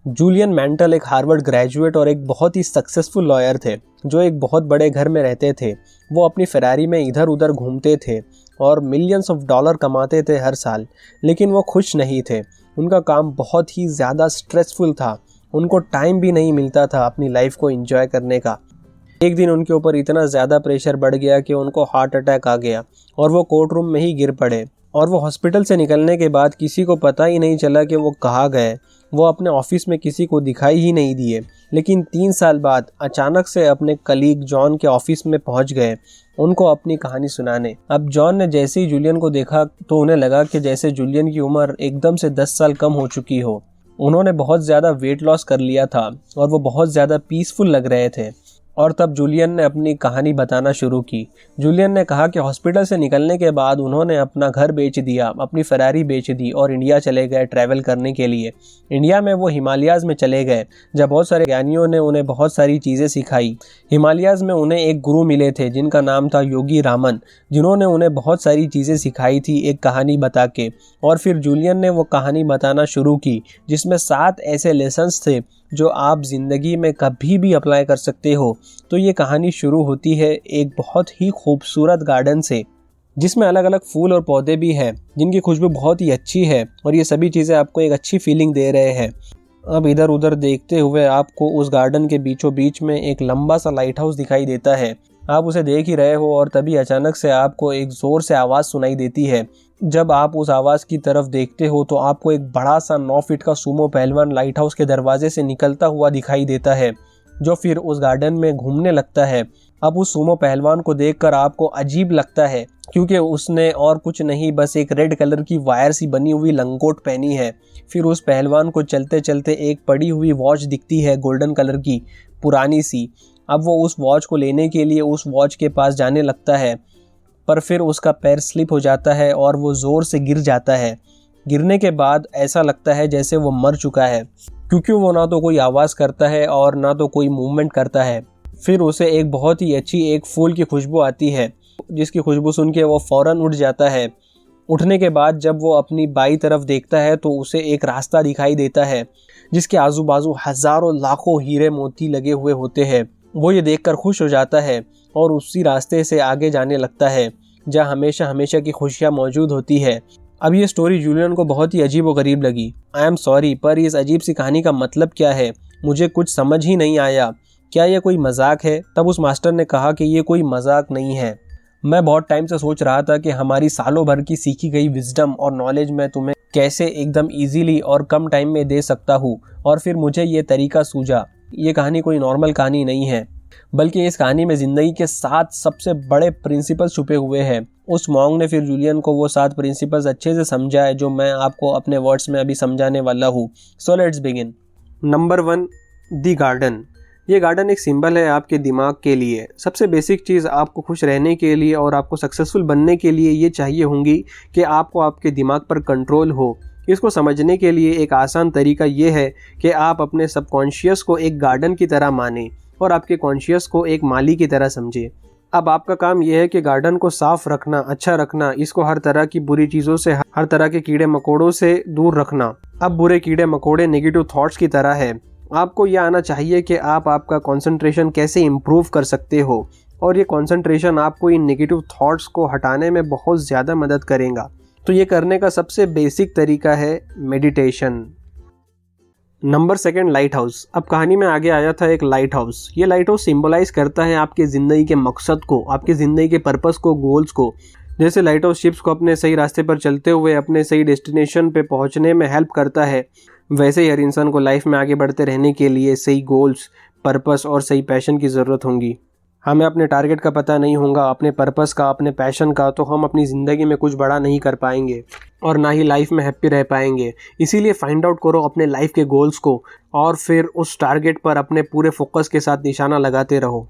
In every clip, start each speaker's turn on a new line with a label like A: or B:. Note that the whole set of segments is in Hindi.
A: जूलियन मैंटल एक हार्वर्ड ग्रेजुएट और एक बहुत ही सक्सेसफुल लॉयर थे जो एक बहुत बड़े घर में रहते थे। वो अपनी फेरारी में इधर उधर घूमते थे और मिलियंस ऑफ डॉलर कमाते थे हर साल, लेकिन वो खुश नहीं थे। उनका काम बहुत ही ज़्यादा स्ट्रेसफुल था। उनको टाइम भी नहीं मिलता था अपनी लाइफ को एंजॉय करने का। एक दिन उनके ऊपर इतना ज़्यादा प्रेशर बढ़ गया कि उनको हार्ट अटैक आ गया और वो कोर्ट रूम में ही गिर पड़े। और वो हॉस्पिटल से निकलने के बाद किसी को पता ही नहीं चला कि वो कहाँ गए। वो अपने ऑफिस में किसी को दिखाई ही नहीं दिए, लेकिन 3 साल बाद अचानक से अपने कलीग जॉन के ऑफिस में पहुंच गए उनको अपनी कहानी सुनाने। अब जॉन ने जैसे ही जूलियन को देखा तो उन्हें लगा कि जैसे जूलियन की उम्र एकदम से 10 साल कम हो चुकी हो। उन्होंने बहुत ज़्यादा वेट लॉस कर लिया था और वो बहुत ज़्यादा पीसफुल लग रहे थे। और तब जूलियन ने अपनी कहानी बताना शुरू की। जूलियन ने कहा कि हॉस्पिटल से निकलने के बाद उन्होंने अपना घर बेच दिया, अपनी फेरारी बेच दी और इंडिया चले गए ट्रैवल करने के लिए। इंडिया में वो हिमालयाज़ में चले गए जब बहुत सारे ज्ञानियों ने उन्हें बहुत सारी चीज़ें सिखाई। हिमालयाज़ में उन्हें एक गुरु मिले थे जिनका नाम था योगी रामन, जिन्होंने उन्हें बहुत सारी चीज़ें सिखाई थी एक कहानी बता के। और फिर जूलियन ने वो कहानी बताना शुरू की जिसमें 7 ऐसे लेसन्स थे जो आप ज़िंदगी में कभी भी अप्लाई कर सकते हो। तो ये कहानी शुरू होती है एक बहुत ही खूबसूरत गार्डन से जिसमें अलग अलग फूल और पौधे भी हैं जिनकी खुशबू बहुत ही अच्छी है और ये सभी चीज़ें आपको एक अच्छी फीलिंग दे रहे हैं। अब इधर उधर देखते हुए आपको उस गार्डन के बीचों बीच में एक लंबा सा लाइट हाउस दिखाई देता है। आप उसे देख ही रहे हो और तभी अचानक से आपको एक ज़ोर से आवाज़ सुनाई देती है। जब आप उस आवाज़ की तरफ देखते हो तो आपको एक बड़ा सा 9 फीट का सूमो पहलवान लाइट हाउस के दरवाजे से निकलता हुआ दिखाई देता है, जो फिर उस गार्डन में घूमने लगता है। अब उस सूमो पहलवान को देखकर आपको अजीब लगता है क्योंकि उसने और कुछ नहीं बस एक रेड कलर की वायर सी बनी हुई लंगोट पहनी है। फिर उस पहलवान को चलते चलते एक पड़ी हुई वॉच दिखती है गोल्डन कलर की, पुरानी सी। अब वो उस वॉच को लेने के लिए उस वॉच के पास जाने लगता है, पर फिर उसका पैर स्लिप हो जाता है और वो ज़ोर से गिर जाता है। गिरने के बाद ऐसा लगता है जैसे वो मर चुका है क्योंकि वो ना तो कोई आवाज़ करता है और ना तो कोई मूवमेंट करता है। फिर उसे एक बहुत ही अच्छी एक फूल की खुशबू आती है जिसकी खुशबू सुन के वो फ़ौरन उठ जाता है। उठने के बाद जब वो अपनी बाई तरफ देखता है तो उसे एक रास्ता दिखाई देता है जिसके आजू बाजू हज़ारों लाखों हीरे मोती लगे हुए होते हैं। वो ये देखकर खुश हो जाता है और उसी रास्ते से आगे जाने लगता है जहाँ हमेशा हमेशा की खुशियाँ मौजूद होती है। अब ये स्टोरी जूलियन को बहुत ही अजीब व गरीब लगी। आई एम सॉरी, पर इस अजीब सी कहानी का मतलब क्या है मुझे कुछ समझ ही नहीं आया। क्या यह कोई मजाक है? तब उस मास्टर ने कहा कि ये कोई मजाक नहीं है। मैं बहुत टाइम से सोच रहा था कि हमारी सालों भर की सीखी गई विजडम और नॉलेज मैं तुम्हें कैसे एकदम इजीली और कम टाइम में दे सकता हूँ, और फिर मुझे ये तरीका सूझा। ये कहानी कोई नॉर्मल कहानी नहीं है, बल्कि इस कहानी में ज़िंदगी के 7 सबसे बड़े प्रिंसिपल्स छुपे हुए हैं। उस मॉन्ग ने फिर जूलियन को वो 7 प्रिंसिपल्स अच्छे से समझाए जो मैं आपको अपने वर्ड्स में अभी समझाने वाला हूँ। So let's begin. Number 1, the garden. ये गार्डन एक सिंबल है आपके दिमाग के लिए। सबसे बेसिक चीज़ आपको खुश रहने के लिए और आपको सक्सेसफुल बनने के लिए ये चाहिए होंगी कि आपको आपके दिमाग पर कंट्रोल हो। इसको समझने के लिए एक आसान तरीका ये है कि आप अपने सबकॉन्शियस को एक गार्डन की तरह मानें और आपके कॉन्शियस को एक माली की तरह समझें। अब आपका काम यह है कि गार्डन को साफ रखना, अच्छा रखना, इसको हर तरह की बुरी चीज़ों से, हर तरह के कीड़े मकोड़ों से दूर रखना। अब बुरे कीड़े मकोड़े नेगेटिव थॉट्स की तरह है। आपको यह आना चाहिए कि आप आपका कंसंट्रेशन कैसे इम्प्रूव कर सकते हो, और ये कंसंट्रेशन आपको इन नेगेटिव थॉट्स को हटाने में बहुत ज़्यादा मदद करेगा। तो ये करने का सबसे बेसिक तरीका है मेडिटेशन। Number 2, light house. अब कहानी में आगे आया था एक लाइट हाउस। ये लाइट हाउस सिंबलाइज करता है आपके ज़िंदगी के मकसद को, आपकी ज़िंदगी के पर्पस को, गोल्स को। जैसे लाइट हाउस शिप्स को अपने सही रास्ते पर चलते हुए अपने सही डेस्टिनेशन पे पहुंचने में हेल्प करता है, वैसे ही हर इंसान को लाइफ में आगे बढ़ते रहने के लिए सही गोल्स, पर्पस और सही पैशन की ज़रूरत होगी। हमें अपने टारगेट का पता नहीं होगा, अपने पर्पस का, अपने पैशन का, तो हम अपनी ज़िंदगी में कुछ बड़ा नहीं कर पाएंगे और ना ही लाइफ में हैप्पी रह पाएंगे। इसीलिए फाइंड आउट करो अपने लाइफ के गोल्स को और फिर उस टारगेट पर अपने पूरे फोकस के साथ निशाना लगाते रहो।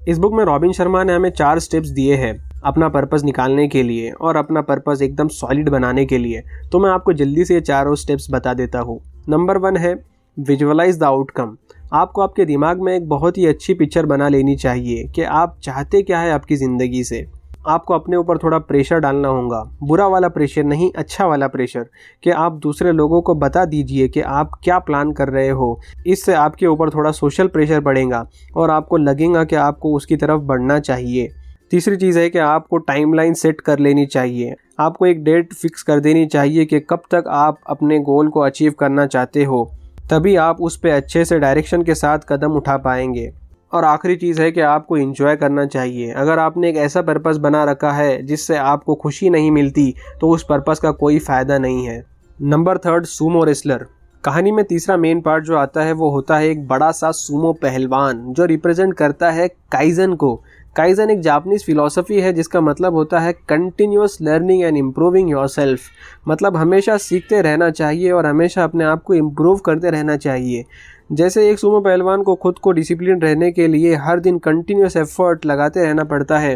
A: इस बुक में रॉबिन शर्मा ने हमें 4 स्टेप्स दिए हैं अपना पर्पस निकालने के लिए और अपना पर्पस एकदम सॉलिड बनाने के लिए। तो मैं आपको जल्दी से ये 4 स्टेप्स बता देता हूँ। नंबर 1 है विजुअलाइज द आउटकम। आपको आपके दिमाग में एक बहुत ही अच्छी पिक्चर बना लेनी चाहिए कि आप चाहते क्या है आपकी ज़िंदगी से। आपको अपने ऊपर थोड़ा प्रेशर डालना होगा, बुरा वाला प्रेशर नहीं, अच्छा वाला प्रेशर, कि आप दूसरे लोगों को बता दीजिए कि आप क्या प्लान कर रहे हो। इससे आपके ऊपर थोड़ा सोशल प्रेशर बढ़ेगा और आपको लगेगा कि आपको उसकी तरफ बढ़ना चाहिए। तीसरी चीज़ है कि आपको टाइमलाइन सेट कर लेनी चाहिए। आपको एक डेट फिक्स कर देनी चाहिए कि कब तक आप अपने गोल को अचीव करना चाहते हो, तभी आप उस पर अच्छे से डायरेक्शन के साथ कदम उठा पाएंगे। और आखिरी चीज़ है कि आपको एंजॉय करना चाहिए। अगर आपने एक ऐसा पर्पस बना रखा है जिससे आपको खुशी नहीं मिलती, तो उस पर्पस का कोई फ़ायदा नहीं है। Number 3, Sumo wrestler. कहानी में तीसरा मेन पार्ट जो आता है वो होता है एक बड़ा सा सूमो पहलवान जो रिप्रेजेंट करता है काइजन को। काइजन एक जापानीज फिलॉसफी है जिसका मतलब होता है continuous learning and improving yourself. मतलब हमेशा सीखते रहना चाहिए और हमेशा अपने आप को इम्प्रूव करते रहना चाहिए। जैसे एक सूमो पहलवान को खुद को डिसिप्लिन रहने के लिए हर दिन कंटिन्यूअस एफर्ट लगाते रहना पड़ता है,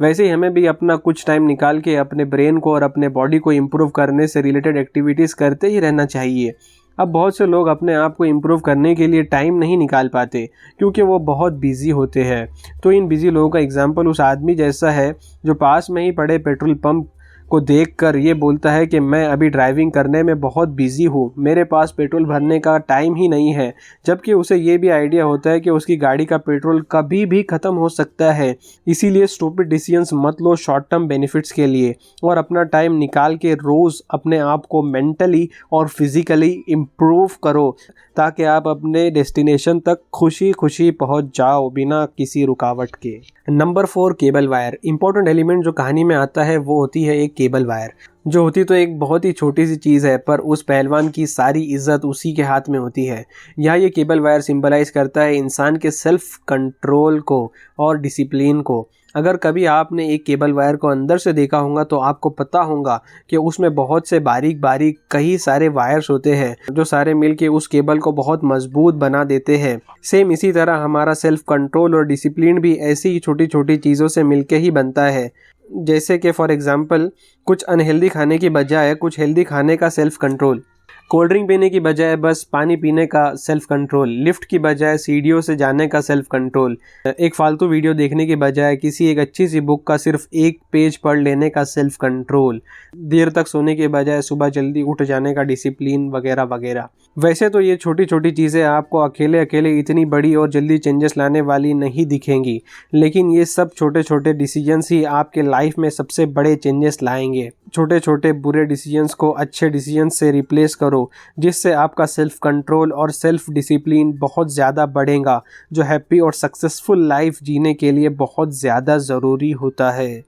A: वैसे ही हमें भी अपना कुछ टाइम निकाल के अपने ब्रेन को और अपने बॉडी को इम्प्रूव करने से रिलेटेड एक्टिविटीज़ करते ही रहना चाहिए। अब बहुत से लोग अपने आप को इम्प्रूव करने के लिए टाइम नहीं निकाल पाते क्योंकि वो बहुत बिजी होते हैं। तो इन बिजी लोगों का एग्जाम्पल उस आदमी जैसा है जो पास में ही पड़े पेट्रोल पंप को देखकर ये बोलता है कि मैं अभी ड्राइविंग करने में बहुत बिजी हूँ, मेरे पास पेट्रोल भरने का टाइम ही नहीं है। जबकि उसे ये भी आइडिया होता है कि उसकी गाड़ी का पेट्रोल कभी भी ख़त्म हो सकता है। इसीलिए स्टूपिड डिसीजंस मत लो शॉर्ट टर्म बेनिफिट्स के लिए, और अपना टाइम निकाल के रोज़ अपने आप को मेंटली और फिज़िकली इम्प्रूव करो ताकि आप अपने डेस्टिनेशन तक खुशी खुशी पहुँच जाओ बिना किसी रुकावट के। Number 4, cable wire. Important element जो कहानी में आता है वो होती है एक केबल वायर, जो होती तो एक बहुत ही छोटी सी चीज़ है, पर उस पहलवान की सारी इज्जत उसी के हाथ में होती है। यहाँ ये केबल वायर सिंबलाइज करता है इंसान के सेल्फ कंट्रोल को और डिसिप्लिन को। अगर कभी आपने एक केबल वायर को अंदर से देखा होगा तो आपको पता होगा कि उसमें बहुत से बारीक बारीक कई सारे वायर्स होते हैं जो सारे मिलके उस केबल को बहुत मजबूत बना देते हैं। सेम इसी तरह हमारा सेल्फ कंट्रोल और डिसिप्लिन भी ऐसी ही छोटी छोटी चीज़ों से मिलके ही बनता है। जैसे कि फॉर एग्जांपल कुछ अनहेल्दी खाने की बजाय कुछ हेल्दी खाने का सेल्फ कंट्रोल, कोल्ड ड्रिंक पीने की बजाय बस पानी पीने का सेल्फ कंट्रोल, लिफ्ट की बजाय सीढ़ियों से जाने का सेल्फ कंट्रोल, एक फालतू वीडियो देखने की बजाय किसी एक अच्छी सी बुक का सिर्फ एक पेज पढ़ लेने का सेल्फ कंट्रोल, देर तक सोने के बजाय सुबह जल्दी उठ जाने का डिसिप्लिन वगैरह वगैरह। वैसे तो ये छोटी छोटी चीज़ें आपको अकेले अकेले इतनी बड़ी और जल्दी चेंजेस लाने वाली नहीं दिखेंगी, लेकिन ये सब छोटे छोटे डिसीजंस ही आपके लाइफ में सबसे बड़े चेंजेस लाएंगे। छोटे छोटे बुरे डिसीजंस को अच्छे डिसीजंस से रिप्लेस करो, जिससे आपका सेल्फ कंट्रोल और सेल्फ डिसिप्लिन बहुत ज़्यादा बढ़ेगा, जो हैप्पी और सक्सेसफुल लाइफ जीने के लिए बहुत ज़्यादा ज़रूरी होता है।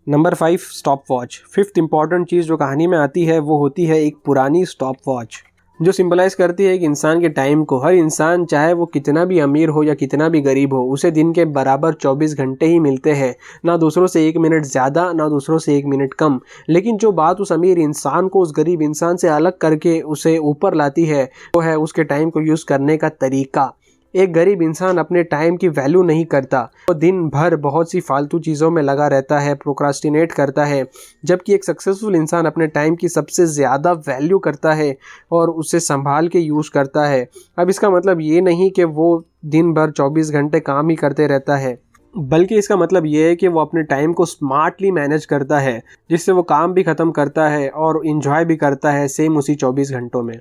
A: Number 5, stopwatch. 5th important चीज़ जो कहानी में आती है वो होती है एक पुरानी स्टॉप वॉच, जो सिंबलाइज करती है एक इंसान के टाइम को। हर इंसान चाहे वो कितना भी अमीर हो या कितना भी गरीब हो, उसे दिन के बराबर 24 घंटे ही मिलते हैं, ना दूसरों से 1 मिनट ज़्यादा ना दूसरों से 1 मिनट कम। लेकिन जो बात उस अमीर इंसान को उस गरीब इंसान से अलग करके उसे ऊपर लाती है वो है उसके टाइम को यूज़ करने का तरीका। एक गरीब इंसान अपने टाइम की वैल्यू नहीं करता, वो दिन भर बहुत सी फालतू चीज़ों में लगा रहता है, प्रोक्रास्टिनेट करता है, जबकि एक सक्सेसफुल इंसान अपने टाइम की सबसे ज़्यादा वैल्यू करता है और उसे संभाल के यूज़ करता है। अब इसका मतलब ये नहीं कि वो दिन भर 24 घंटे काम ही करते रहता है, बल्कि इसका मतलब ये है कि वो अपने टाइम को स्मार्टली मैनेज करता है, जिससे वो काम भी ख़त्म करता है और इन्जॉय भी करता है सेम उसी 24 घंटों में।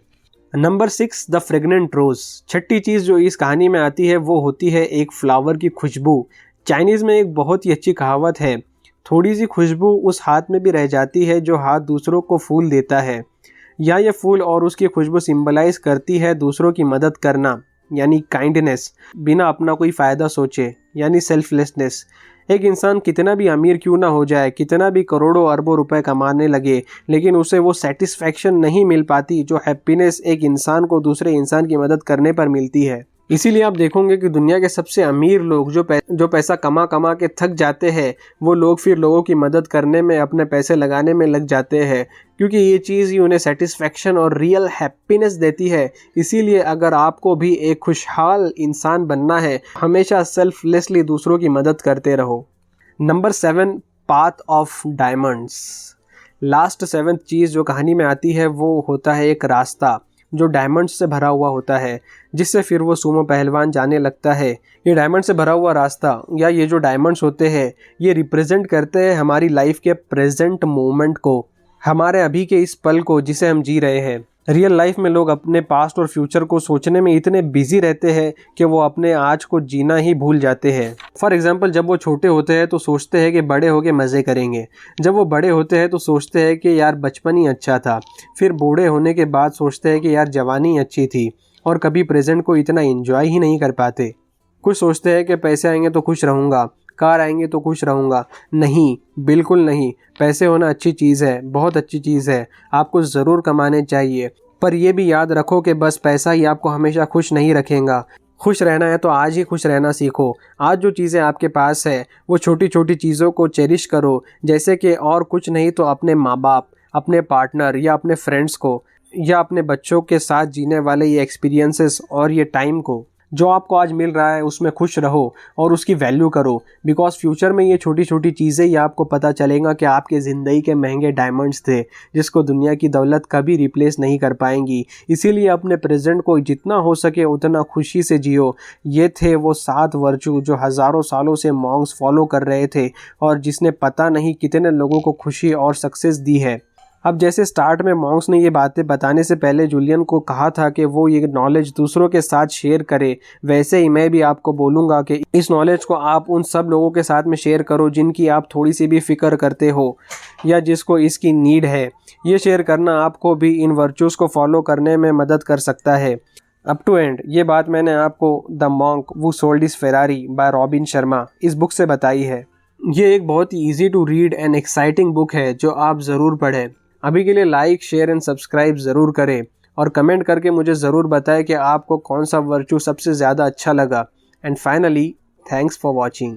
A: नंबर 6, द फ्रेगनेंट रोज़। छठी चीज़ जो इस कहानी में आती है वो होती है एक फ्लावर की खुशबू। चाइनीज़ में एक बहुत ही अच्छी कहावत है, थोड़ी सी खुशबू उस हाथ में भी रह जाती है जो हाथ दूसरों को फूल देता है। या ये फूल और उसकी खुशबू सिंबलाइज करती है दूसरों की मदद करना, यानी काइंडनेस, बिना अपना कोई फ़ायदा सोचे, यानी सेल्फलेसनेस। एक इंसान कितना भी अमीर क्यों ना हो जाए, कितना भी करोड़ों अरबों रुपए कमाने लगे, लेकिन उसे वो सेटिस्फैक्शन नहीं मिल पाती जो हैप्पीनेस एक इंसान को दूसरे इंसान की मदद करने पर मिलती है। इसीलिए आप देखोगे कि दुनिया के सबसे अमीर लोग जो पैसा कमा कमा के थक जाते हैं, वो लोग फिर लोगों की मदद करने में अपने पैसे लगाने में लग जाते हैं, क्योंकि ये चीज़ ही उन्हें सेटिस्फैक्शन और रियल हैप्पीनेस देती है। इसीलिए अगर आपको भी एक खुशहाल इंसान बनना है, हमेशा सेल्फलेसली दूसरों की मदद करते रहो। Number 7, path of diamonds. Last 7th चीज़ जो कहानी में आती है वो होता है एक रास्ता, जो डायमंड्स से भरा हुआ होता है, जिससे फिर वो सूमो पहलवान जाने लगता है। ये डायमंड से भरा हुआ रास्ता या ये जो डायमंड्स होते हैं ये रिप्रेजेंट करते हैं हमारी लाइफ के प्रेजेंट मोमेंट को, हमारे अभी के इस पल को जिसे हम जी रहे हैं। रियल लाइफ में लोग अपने पास्ट और फ्यूचर को सोचने में इतने बिजी रहते हैं कि वो अपने आज को जीना ही भूल जाते हैं। फॉर एग्जांपल, जब वो छोटे होते हैं तो सोचते हैं कि बड़े होके मज़े करेंगे। जब वो बड़े होते हैं तो सोचते हैं कि यार बचपन ही अच्छा था। फिर बूढ़े होने के बाद सोचते हैं कि यार जवानी अच्छी थी, और कभी प्रेजेंट को इतना एंजॉय ही नहीं कर पाते। कुछ सोचते हैं कि पैसे आएंगे तो खुश रहूँगा, कार आएंगे तो खुश रहूँगा। नहीं, बिल्कुल नहीं। पैसे होना अच्छी चीज़ है, बहुत अच्छी चीज़ है, आपको ज़रूर कमाने चाहिए, पर यह भी याद रखो कि बस पैसा ही आपको हमेशा खुश नहीं रखेगा। खुश रहना है तो आज ही खुश रहना सीखो। आज जो चीज़ें आपके पास है वो छोटी छोटी चीज़ों को चेरिश करो, जैसे कि और कुछ नहीं तो अपने माँ बाप, अपने पार्टनर या अपने फ्रेंड्स को, या अपने बच्चों के साथ जीने वाले ये एक्सपीरियंसेस और ये टाइम को जो आपको आज मिल रहा है उसमें खुश रहो और उसकी वैल्यू करो। बिकॉज फ्यूचर में ये छोटी छोटी चीज़ें ही आपको पता चलेगा कि आपके ज़िंदगी के महंगे डायमंड्स थे जिसको दुनिया की दौलत कभी रिप्लेस नहीं कर पाएंगी। इसीलिए अपने प्रेजेंट को जितना हो सके उतना खुशी से जियो। ये थे वो 7 वर्चू जो हज़ारों सालों से मॉन्क्स फॉलो कर रहे थे और जिसने पता नहीं कितने लोगों को खुशी और सक्सेस दी है। अब जैसे स्टार्ट में मॉन्क्स ने ये बातें बताने से पहले जूलियन को कहा था कि वो ये नॉलेज दूसरों के साथ शेयर करे, वैसे ही मैं भी आपको बोलूँगा कि इस नॉलेज को आप उन सब लोगों के साथ में शेयर करो जिनकी आप थोड़ी सी भी फिक्र करते हो या जिसको इसकी नीड है। ये शेयर करना आपको भी इन वर्चूज़ को फॉलो करने में मदद कर सकता है। अप टू एंड ये बात मैंने आपको the monk who sold his Ferrari by Robin Sharma इस बुक से बताई है। ये एक बहुत ही easy to read and exciting book है जो आप ज़रूर पढ़ें। अभी के लिए लाइक, शेयर एंड सब्सक्राइब ज़रूर करें और कमेंट करके मुझे ज़रूर बताएं कि आपको कौन सा वर्चू सबसे ज़्यादा अच्छा लगा। And finally, thanks for watching.